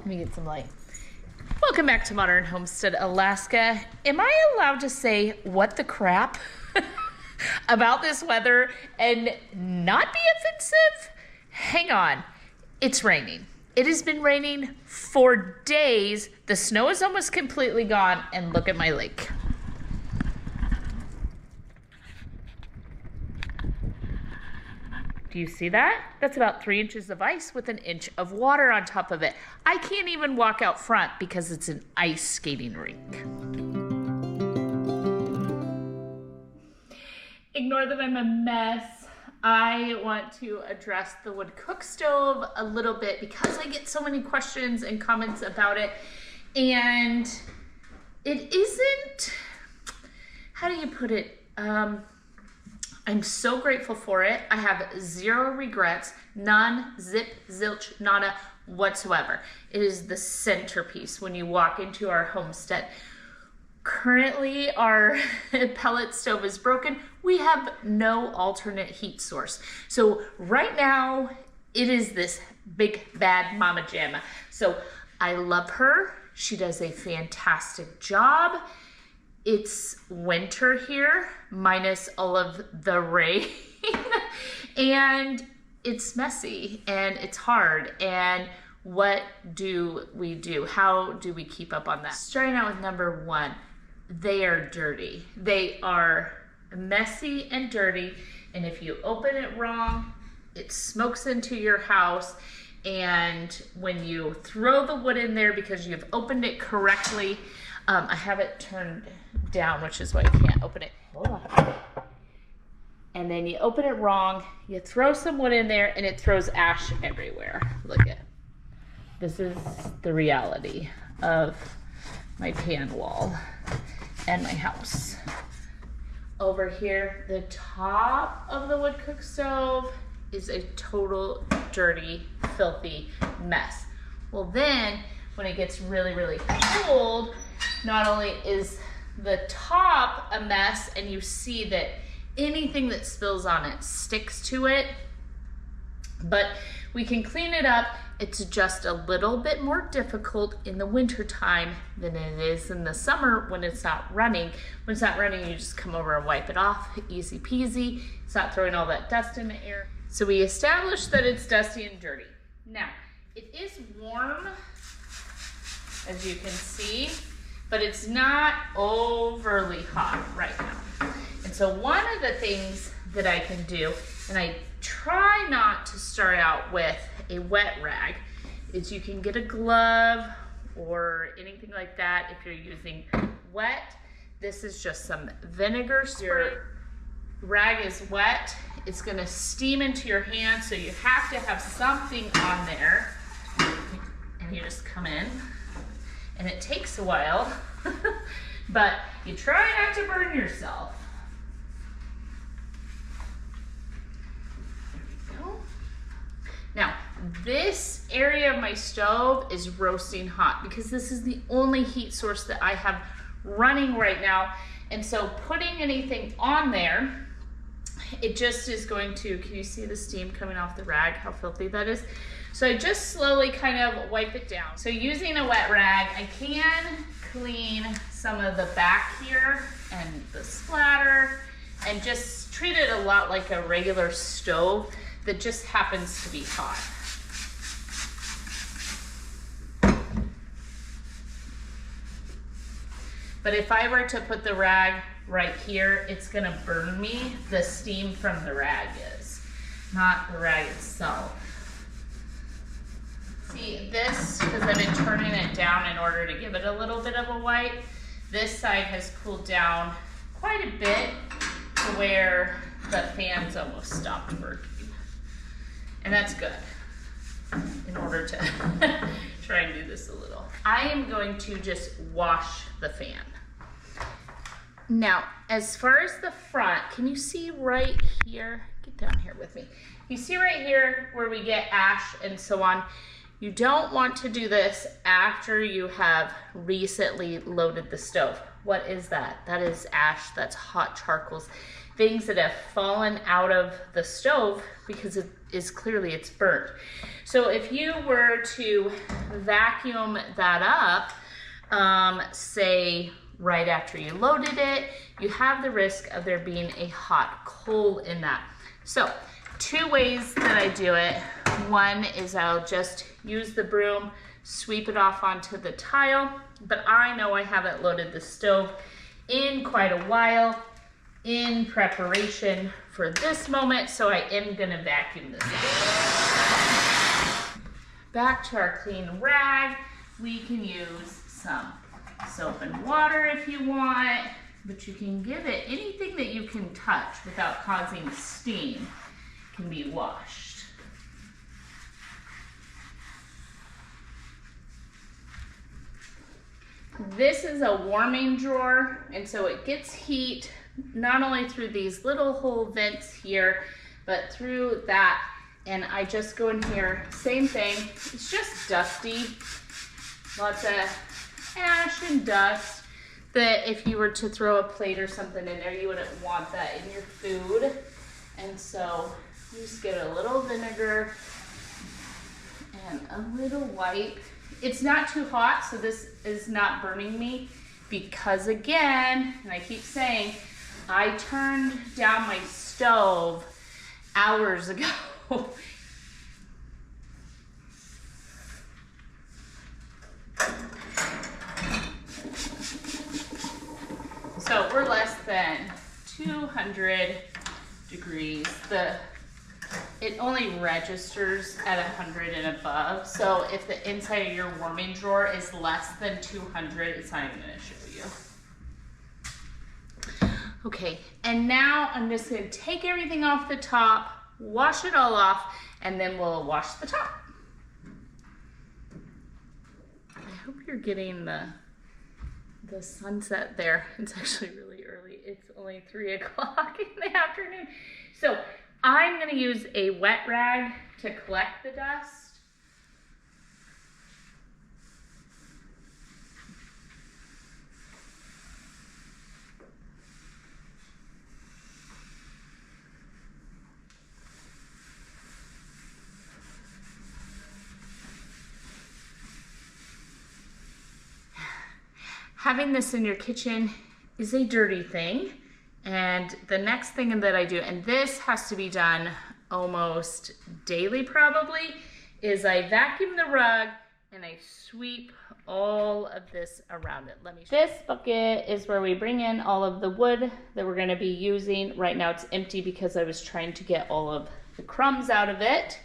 me get some light. Welcome back to Modern Homestead Alaska. Am I allowed to say what the crap about this weather and not be offensive? Hang on. It's raining. It has been raining for days. The snow is almost completely gone, and look at my lake. Do you see that? That's about 3 inches of ice with an inch of water on top of it. I can't even walk out front because it's an ice skating rink. Ignore that I'm a mess. I want to address the wood cook stove a little bit because I get so many questions and comments about it. And it isn't, how do you put it? I'm so grateful for it. I have zero regrets, none, zip, zilch, nada whatsoever. It is the centerpiece when you walk into our homestead. Currently, our pellet stove is broken. We have no alternate heat source. So right now, it is this big bad mama jamma. So I love her. She does a fantastic job. It's winter here, minus all of the rain, and it's messy, and it's hard, and what do we do? How do we keep up on that? Starting out with number one, they are dirty. They are messy and dirty, and if you open it wrong, it smokes into your house, and when you throw the wood in there because you've opened it correctly, I have it turned down, which is why you can't open it. Hold on. And then you open it wrong, you throw some wood in there, and it throws ash everywhere. Look at this is the reality of my pan wall and my house. Over here, the top of the wood cook stove is a total dirty, filthy mess. Well, then when it gets really, really cold, not only is the top a mess, and you see that anything that spills on it sticks to it, but we can clean it up. It's just a little bit more difficult in the winter time than it is in the summer when it's not running. When it's not running, you just come over and wipe it off, easy peasy. It's not throwing all that dust in the air. So we established that it's dusty and dirty. Now, it is warm, as you can see, but it's not overly hot right now. And so one of the things that I can do, and I try not to start out with a wet rag, is you can get a glove or anything like that if you're using wet. This is just some vinegar spray. Your rag is wet, it's gonna steam into your hand, so you have to have something on there. And you just come in, and it takes a while, but you try not to burn yourself. There we go. Now, this area of my stove is roasting hot because this is the only heat source that I have running right now. And so putting anything on there, it just is going to, can you see the steam coming off the rag, how filthy that is? So I just slowly kind of wipe it down. So using a wet rag, I can clean some of the back here and the splatter and just treat it a lot like a regular stove that just happens to be hot. But if I were to put the rag right here, it's gonna burn me. The steam from the rag is, not the rag itself. See this, because I've been turning it down in order to give it a little bit of a wipe, this side has cooled down quite a bit to where the fan's almost stopped working. And that's good in order to try and do this a little. I am going to just wash the fan. Now, as far as the front, can you see right here? Get down here with me. You see right here where we get ash and so on. You don't want to do this after you have recently loaded the stove. What is that? That is ash, that's hot charcoals. things that have fallen out of the stove because it is clearly it's burnt. So if you were to vacuum that up, say right after you loaded it, you have the risk of there being a hot coal in that. So 2 ways that I do it. One is I'll just use the broom, sweep it off onto the tile, but I know I haven't loaded the stove in quite a while in preparation for this moment, so I am gonna vacuum this. Back to our clean rag, we can use some soap and water if you want, but you can give it anything that you can touch without causing steam can be washed. This is a warming drawer, and so it gets heat not only through these little hole vents here, but through that. And I just go in here, same thing, it's just dusty, lots of ash and dust that if you were to throw a plate or something in there, you wouldn't want that in your food. And so you just get a little vinegar and a little wipe. It's not too hot, so this is not burning me because, again, and I keep saying, I turned down my stove hours ago. So we're less than 200 degrees. It only registers at 100 and above. So if the inside of your warming drawer is less than 200, it's not even gonna show you. Okay, and now I'm just gonna take everything off the top, wash it all off, and then we'll wash the top. I hope you're getting the sunset there. It's actually really early. It's only 3 o'clock in the afternoon. So I'm gonna use a wet rag to collect the dust. Having this in your kitchen is a dirty thing. And the next thing that I do, and this has to be done almost daily probably, is I vacuum the rug and I sweep all of this around it. This bucket is where we bring in all of the wood that we're gonna be using. Right now it's empty because I was trying to get all of the crumbs out of it.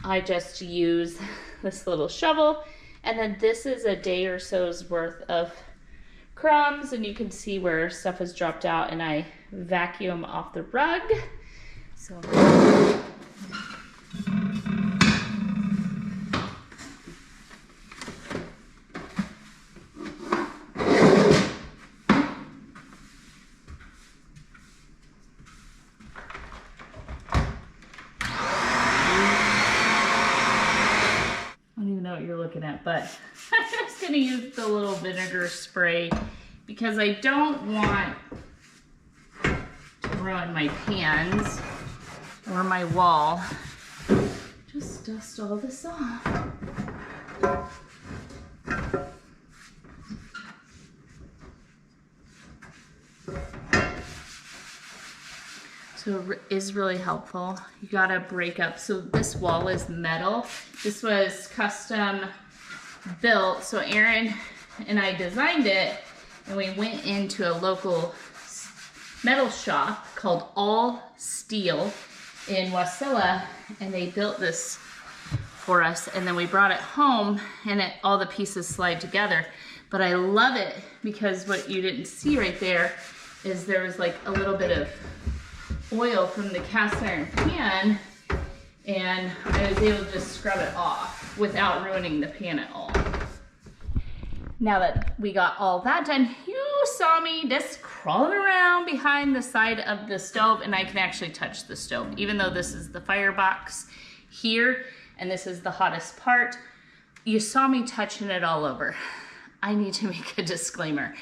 I just use this little shovel, and then this is a day or so's worth of crumbs, and you can see where stuff has dropped out, and I vacuum off the rug. So I don't even know what you're looking at, but I'm just gonna use the little vinegar spray because I don't want to ruin my pans or my wall. Just dust all this off. So it is really helpful. You gotta break up. So this wall is metal. This was custom built. So Aaron and I designed it, and we went into a local metal shop called All Steel in Wasilla, and they built this for us, and then we brought it home, and all the pieces slide together. But I love it because what you didn't see right there is there was like a little bit of oil from the cast iron pan, and I was able to just scrub it off without ruining the pan at all. Now that we got all that done, you saw me just crawling around behind the side of the stove, and I can actually touch the stove. Even though this is the firebox here, and this is the hottest part, you saw me touching it all over. I need to make a disclaimer.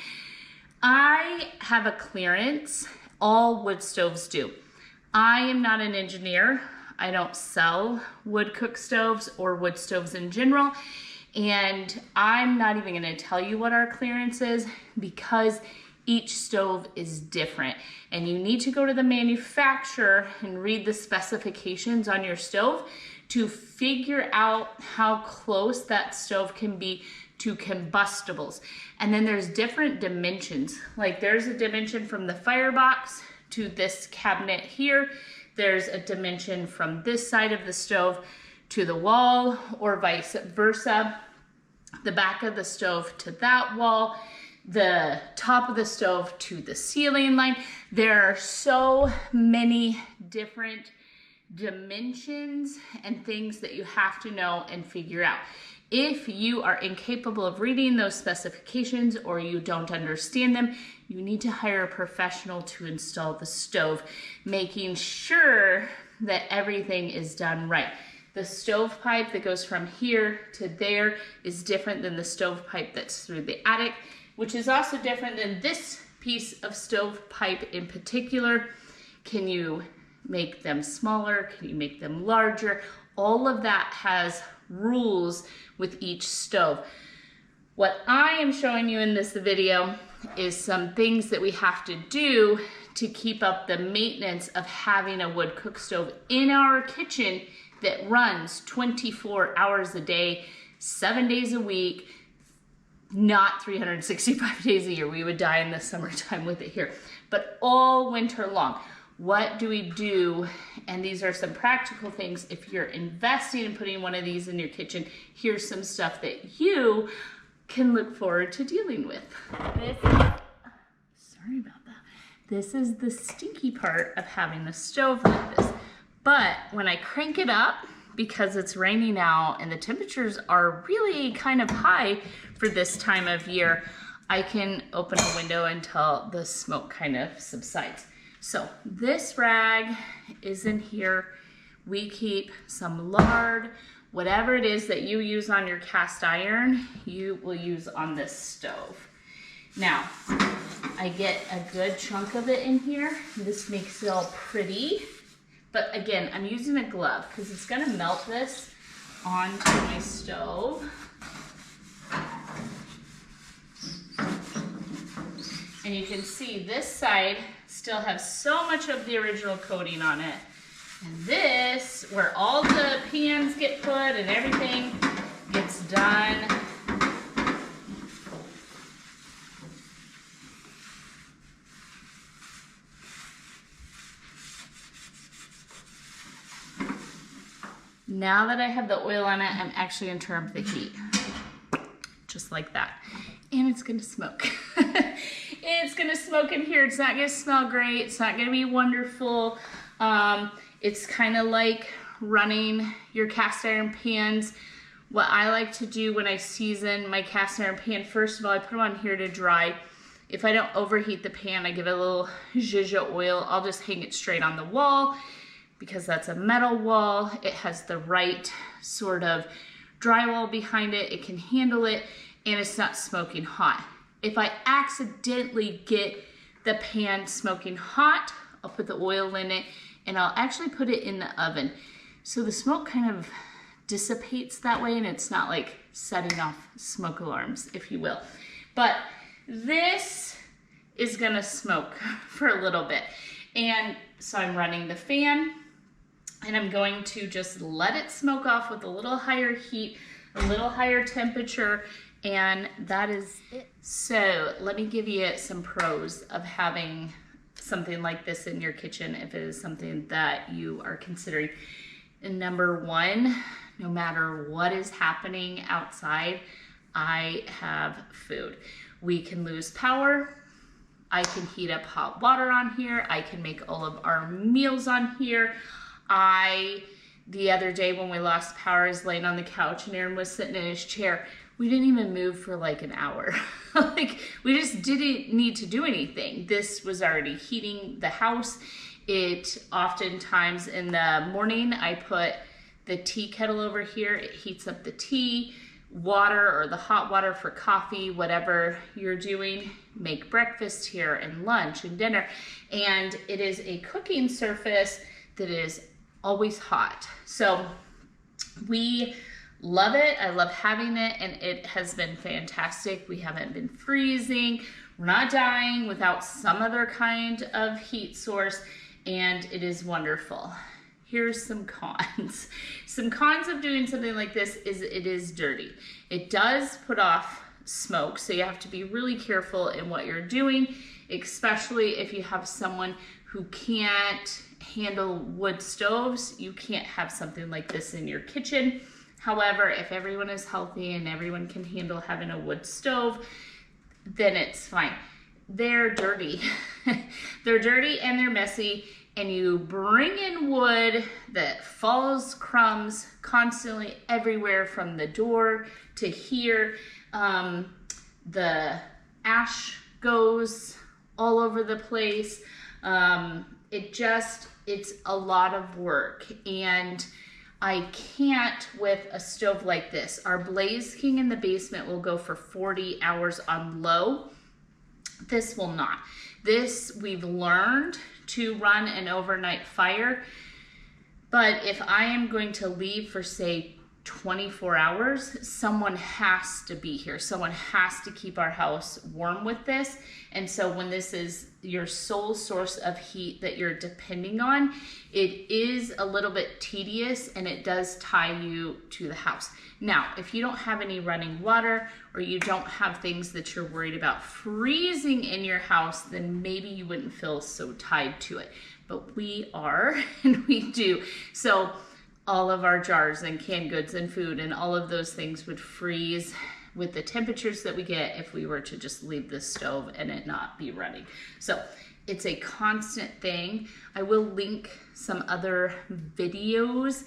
I have a clearance All wood stoves do. I am not an engineer. I don't sell wood cook stoves or wood stoves in general. And I'm not even gonna tell you what our clearance is because each stove is different. And you need to go to the manufacturer and read the specifications on your stove to figure out how close that stove can be to combustibles. And then there's different dimensions. Like there's a dimension from the firebox to this cabinet here. There's a dimension from this side of the stove to the wall or vice versa. The back of the stove to that wall, the top of the stove to the ceiling line. There are so many different dimensions and things that you have to know and figure out. If you are incapable of reading those specifications or you don't understand them, you need to hire a professional to install the stove, making sure that everything is done right. The stovepipe that goes from here to there is different than the stovepipe that's through the attic, which is also different than this piece of stovepipe in particular. Can you make them smaller? Can you make them larger? All of that has rules with each stove. What I am showing you in this video is some things that we have to do to keep up the maintenance of having a wood cook stove in our kitchen that runs 24 hours a day, 7 days a week, not 365 days a year. We would die in the summertime with it here, but all winter long. What do we do? And these are some practical things. If you're investing in putting one of these in your kitchen, here's some stuff that you can look forward to dealing with. Sorry about that. This is the stinky part of having a stove like this. But when I crank it up, because it's raining out and the temperatures are really kind of high for this time of year, I can open a window until the smoke kind of subsides. So this rag is in here. We keep some lard, whatever it is that you use on your cast iron, you will use on this stove. Now, I get a good chunk of it in here. This makes it all pretty. But again, I'm using a glove because it's gonna melt this onto my stove. And you can see this side still has so much of the original coating on it. And this, where all the pans get put and everything gets done. Now that I have the oil on it, I'm actually gonna turn up the heat. Just like that. And it's gonna smoke. It's gonna smoke in here. It's not gonna smell great. It's not gonna be wonderful. It's kind of like running your cast iron pans. What I like to do when I season my cast iron pan, first of all, I put them on here to dry. If I don't overheat the pan, I give it a little zhuzh oil. I'll just hang it straight on the wall because that's a metal wall. It has the right sort of drywall behind it. It can handle it and it's not smoking hot. If I accidentally get the pan smoking hot, I'll put the oil in it and I'll actually put it in the oven. So the smoke kind of dissipates that way and it's not like setting off smoke alarms, if you will. But this is gonna smoke for a little bit. And so I'm running the fan and I'm going to just let it smoke off with a little higher heat, a little higher temperature, and that is it. So let me give you some pros of having something like this in your kitchen if it is something that you are considering. And number one, no matter what is happening outside, I have food. We can lose power. I can heat up hot water on here. I can make all of our meals on here. The other day when we lost power, I was laying on the couch and Aaron was sitting in his chair. We didn't even move for like an hour. Like we just didn't need to do anything. This was already heating the house. It oftentimes in the morning, I put the tea kettle over here. It heats up the tea. water or the hot water for coffee, whatever you're doing. Make breakfast here and lunch and dinner. And it is a cooking surface that is always hot. So we love it. I love having it, and it has been fantastic. We haven't been freezing. We're not dying without some other kind of heat source, and it is wonderful. Here's some cons. Some cons of doing something like this is it is dirty. It does put off smoke, so you have to be really careful in what you're doing, especially if you have someone who can't handle wood stoves. You can't have something like this in your kitchen. However, if everyone is healthy and everyone can handle having a wood stove, then it's fine. They're dirty. They're dirty and they're messy, and you bring in wood that falls crumbs constantly everywhere from the door to here. The ash goes all over the place. It's a lot of work, and I can't with a stove like this. Our Blaze King in the basement will go for 40 hours on low. This will not. This, we've learned to run an overnight fire, but if I am going to leave for, say, 24 hours, someone has to be here. Someone has to keep our house warm with this. And so when this is your sole source of heat that you're depending on, it is a little bit tedious, and it does tie you to the house. Now, if you don't have any running water, or you don't have things that you're worried about freezing in your house, then maybe you wouldn't feel so tied to it. But we are, and we do. So all of our jars and canned goods and food and all of those things would freeze with the temperatures that we get if we were to just leave the stove and it not be running. So it's a constant thing. I will link some other videos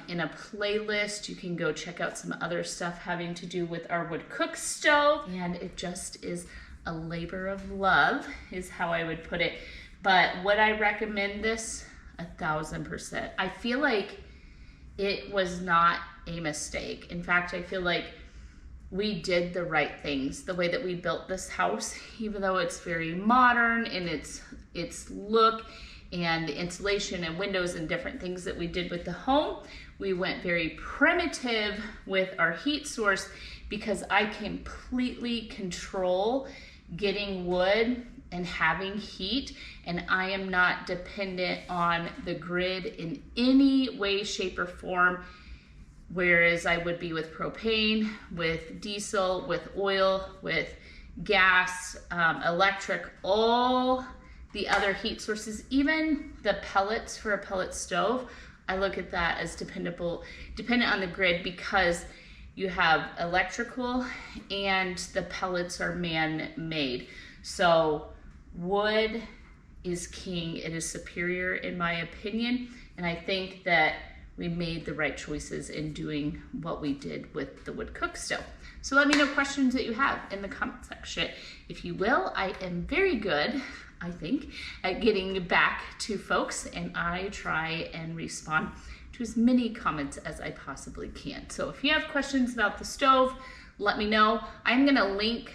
in a playlist. You can go check out some other stuff having to do with our wood cook stove. And it just is a labor of love, is how I would put it. But would I recommend this? 1000%. I feel like it was not a mistake. In fact, I feel like we did the right things. The way that we built this house, even though it's very modern in its look and the insulation and windows and different things that we did with the home, we went very primitive with our heat source, because I completely control getting wood and having heat, and I am not dependent on the grid in any way, shape, or form, whereas I would be with propane, with diesel, with oil, with gas, electric, all the other heat sources, even the pellets for a pellet stove. I look at that as dependent on the grid, because you have electrical and the pellets are man-made. So wood is king. It is superior in my opinion, and I think that we made the right choices in doing what we did with the wood cook stove. So let me know questions that you have in the comment section. If you will, I am very good, I think, at getting back to folks, and I try and respond to as many comments as I possibly can. So if you have questions about the stove, let me know. I'm gonna link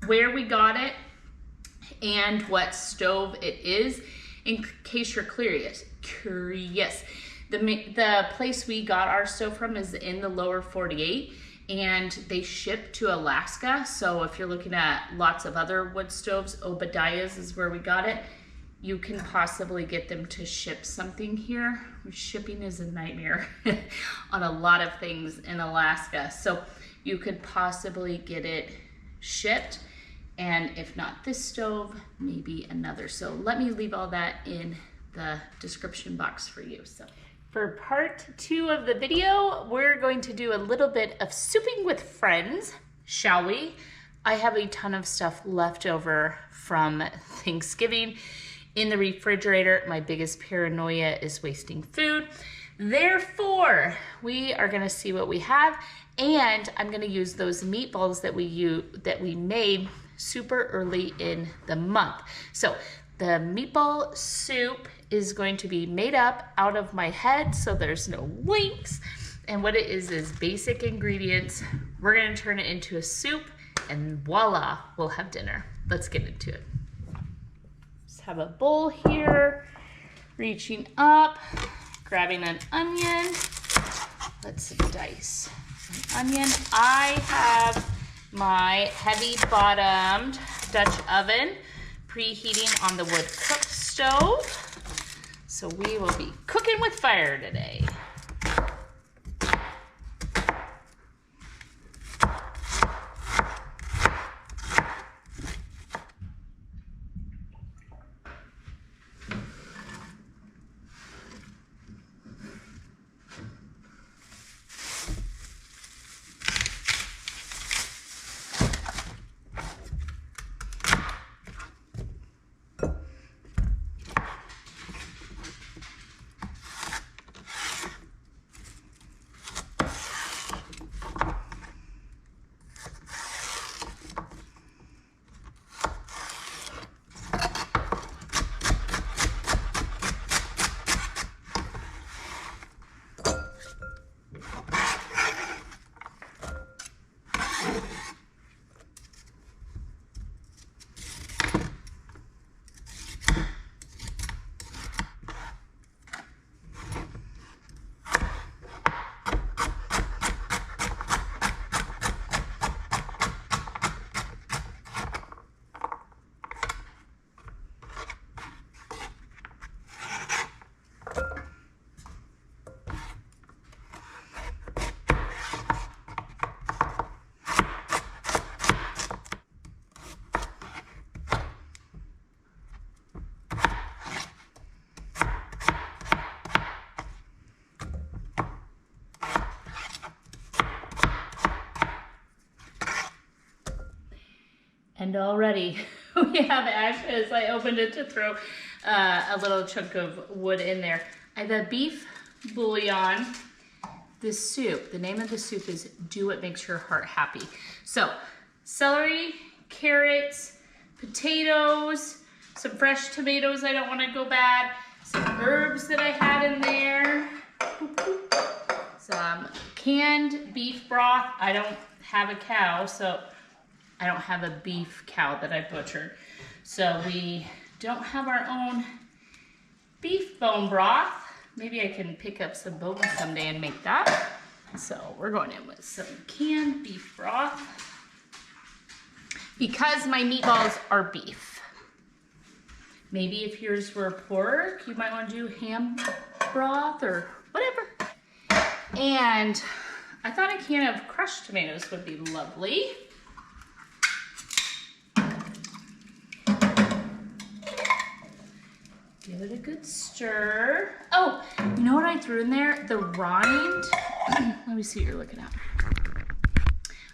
where we got it and what stove it is, in case you're curious. The place we got our stove from is in the lower 48, and they ship to Alaska. So if you're looking at lots of other wood stoves, Obadiah's is where we got it. You can possibly get them to ship something here. Shipping is a nightmare on a lot of things in Alaska. So you could possibly get it shipped, and if not this stove, maybe another. So let me leave all that in the description box for you. So for part 2 of the video, we're going to do a little bit of souping with friends, shall we? I have a ton of stuff left over from Thanksgiving in the refrigerator. My biggest paranoia is wasting food. Therefore, we are gonna see what we have, and I'm gonna use those meatballs that we made super early in the month. So the meatball soup is going to be made up out of my head, so there's no links, And what it is basic ingredients. We're gonna turn it into a soup, and voila, we'll have dinner. Let's get into it. Just have a bowl here, reaching up, grabbing an onion. Let's dice an onion. I have my heavy bottomed Dutch oven preheating on the wood cook stove. So we will be cooking with fire today. And already we have ashes. I opened it to throw a little chunk of wood in there. I have a beef bouillon. This soup, the name of the soup is Do What Makes Your Heart Happy. So celery, carrots, potatoes, some fresh tomatoes, I don't want to go bad, some herbs that I had in there, some canned beef broth. I don't have a cow, so I don't have a beef cow that I butchered. So we don't have our own beef bone broth. Maybe I can pick up some bones someday and make that. So we're going in with some canned beef broth because my meatballs are beef. Maybe if yours were pork, you might want to do ham broth or whatever. And I thought a can of crushed tomatoes would be lovely. Give it a good stir. Oh, you know what I threw in there? The rind. Let me see what you're looking at.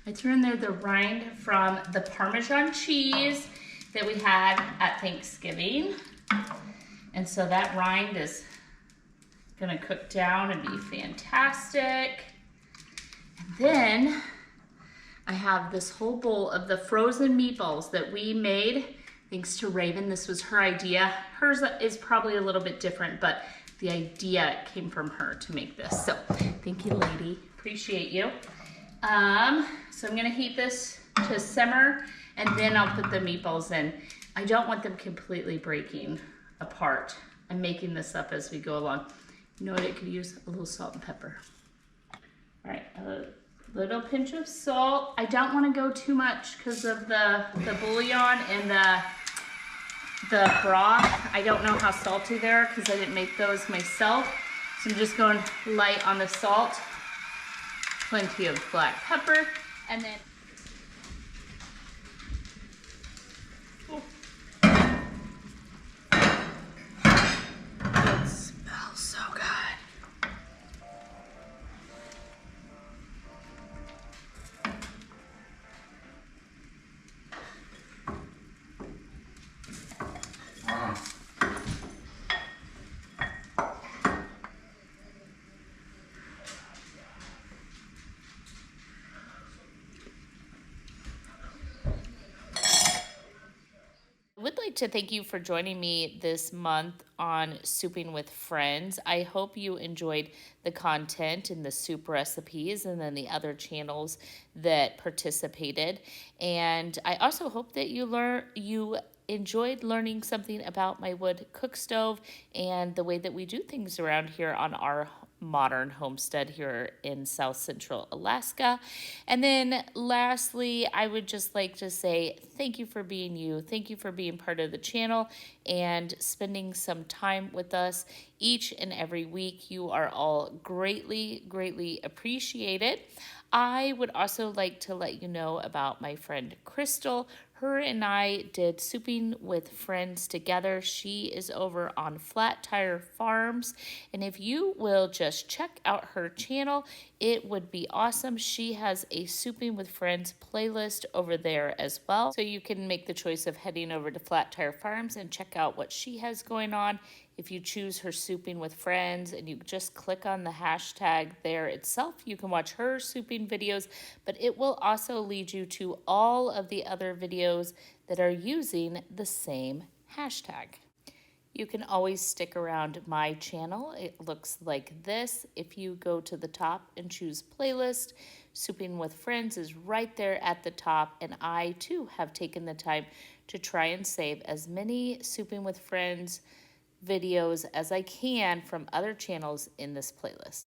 I threw in there the rind from the Parmesan cheese that we had at Thanksgiving. And so that rind is gonna cook down and be fantastic. And then I have this whole bowl of the frozen meatballs that we made. Thanks to Raven, this was her idea. Hers is probably a little bit different, but the idea came from her to make this. So thank you, lady, appreciate you. So I'm gonna heat this to simmer and then I'll put the meatballs in. I don't want them completely breaking apart. I'm making this up as we go along. You know what it could use? A little salt and pepper. All right, a little pinch of salt. I don't want to go too much because of the bouillon and the broth. I don't know how salty they are because I didn't make those myself. So I'm just going light on the salt. Plenty of black pepper. And then it smells so good. I would like to thank you for joining me this month on souping with friends. I hope you enjoyed the content and the soup recipes and then the other channels that participated. And I also hope that you enjoyed learning something about my wood cook stove and the way that we do things around here on our modern homestead here in South Central Alaska. And then lastly, I would just like to say thank you for being you. Thank you for being part of the channel and spending some time with us each and every week. You are all greatly, greatly appreciated. I would also like to let you know about my friend Crystal. Her and I did souping with friends together. She is over on Flat Tire Farms. And if you will just check out her channel, it would be awesome. She has a souping with friends playlist over there as well. So you can make the choice of heading over to Flat Tire Farms and check out what she has going on. If you choose her souping with friends and you just click on the hashtag there itself, you can watch her souping videos, but it will also lead you to all of the other videos that are using the same hashtag. You can always stick around my channel. It looks like this. If you go to the top and choose playlist, Souping with Friends is right there at the top, and I too have taken the time to try and save as many Souping with Friends videos as I can from other channels in this playlist.